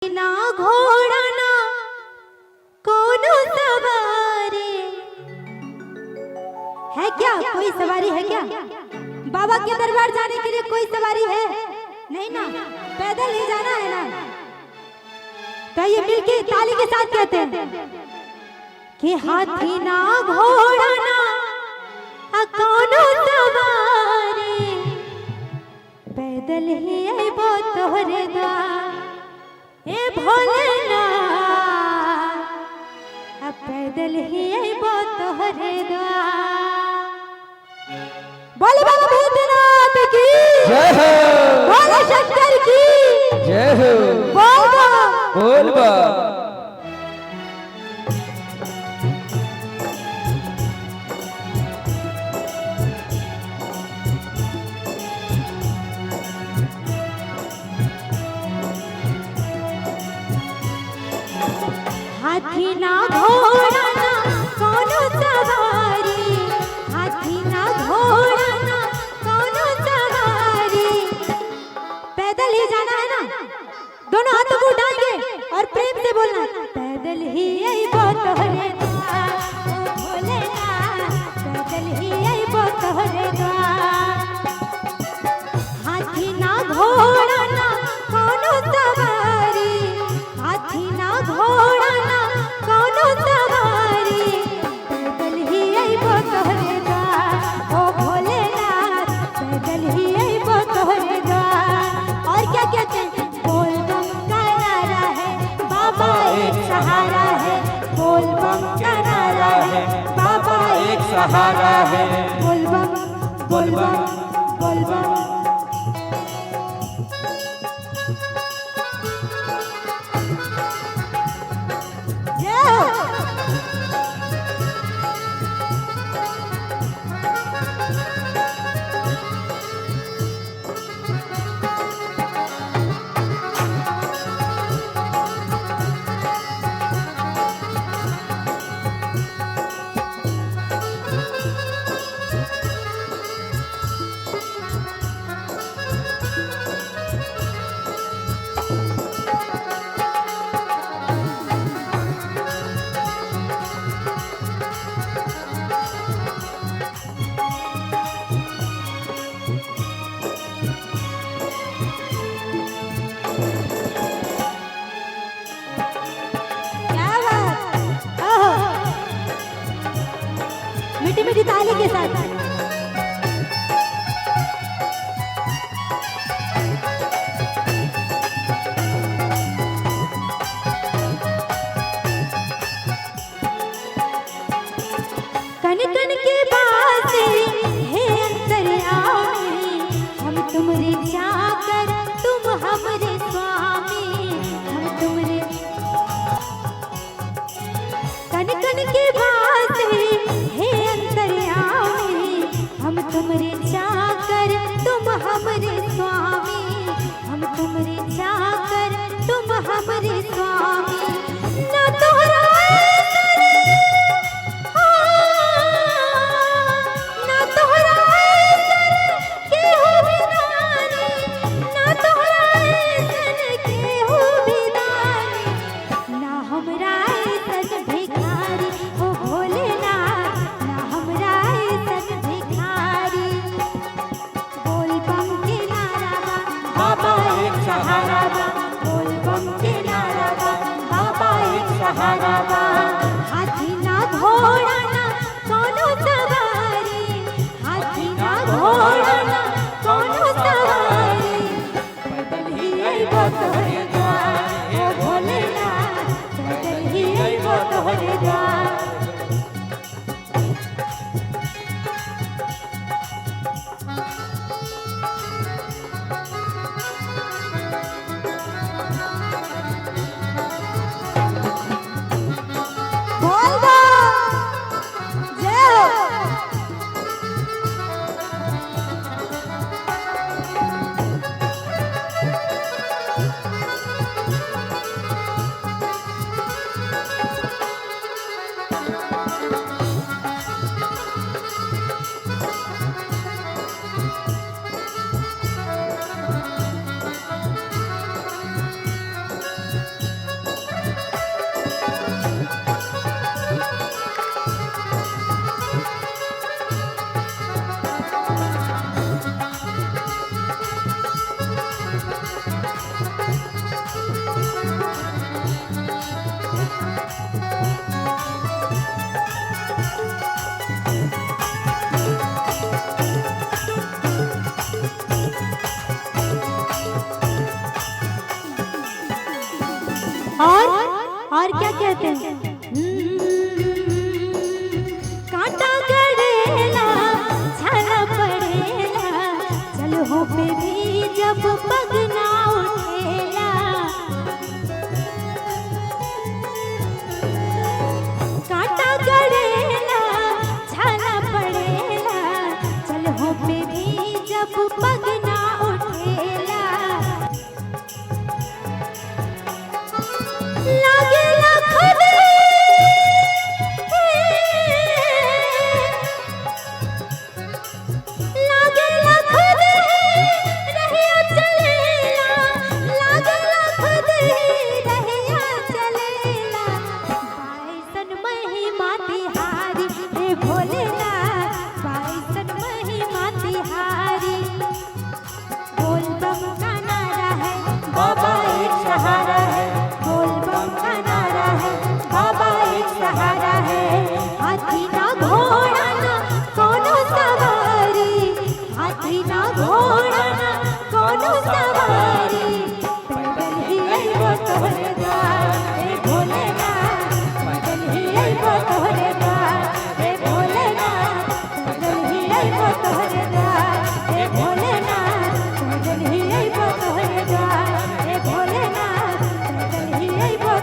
ना घोड़ा ना कोनो सवारी है क्या? कोई सवारी है क्या? बाबा के दरबार जाने के लिए कोई सवारी है? नहीं ना, पैदल ही जाना है ना। तो ये मिलके ताली के साथ कहते हैं कि हाथी ना घोड़ा ना कोनो सवारी, पैदल ही आइबो तोहरे द्वार ए भोलेनाथ, अब पैदल ही आइबो तोहरे द्वार। बोले बाबा भूतनाथ की जय हो, बोले शंकर की जय हो, बोल बा बोल बा। हाथी ना घोड़ा ना कोनो सवारी, हाथी ना घोड़ा ना कोनो सवारी, पैदल ही जाना है ना। दोनों हाथों को उठा के और प्रेम से बोलना, पैदल ही आइबो तोहरे द्वार ओ भोलेनाथ, पैदल ही आइबो तोहरे द्वार। हाथी ना घोड़ा ना कोनो सवारी, हाथी ना घोड़ा ना कोनो सवारी, पैदल ही आइबो तोहरे द्वार ओ भोलेनाथ, पैदल ही आइबो तोहरे द्वार। और क्या कहते हैं? बोल बम का नारा है, बाबा एक सहारा है, बोल बम का नारा है, बाबा एक सहारा है। बोल बम बोल बम बोल बम। मीठी मीठी ताली के साथ कन कन के बासे हे अंतर्यामी, हम तुमरे चाकर तुम हमरे स्वामी, हम तुमरे कन कन के बासे हे अंतर्यामी, हम तुमरे चाकर तुम हमरे स्वामी, हम तुमरे चाकर तुम हमरे स्वामी। ना तोहरा ना तोहरा केहू बिदानी, ना तोहरा ऐसन केहू बिदानी, ना हमरा ऐसन भिखारी ओ भोलेनाथ, ना हमरा ऐसन भिखारी। बोल बम के नारा बा, बाबा एक सहारा बा, बोल बम के नारा बा, बाबा एक सहारा बा। हाथी ना घोड़ा ना कोनो सवारी, हाथी ना घोड़ा ना कोनो सवारी, पैदल ही आइबो तोहरे द्वार ओ भोलेनाथ, पैदल ही आइबो तोहरे द्वार। और क्या कहते हैं? कांटा गड़ेला छाला पड़ेला चल हो पे भी जब पग ना उठेला। कांटा गड़ेला छाला पड़ेला चल हो पे भी जब पग ना उठेला। लागेला खुद लागेला खुद रहिया चलेला लागेला खुद रहिया चलेला। बाइसन महिमा तिहारी हे भोलेनाथ बाइसन महिमा तिहारी। बोल बम का नारा है बाबा एक सहारा है। बोल बम का नारा है बाबा एक सहारा है। हाथी ना घोड़ा ना कोनो सवारी हाथी ना घोड़ा ना कोनो सवारी। पैदल ही अइबो तोहरे द्वार हे भोलेनाथ पैदल ही अइबो तोहरे द्वार हे भोलेनाथ पैदल ही अइबो तोहरे द्वार हे भोलेनाथ पैदल ही अइबो तोहरे द्वार हे भोलेनाथ पैदल ही अइबो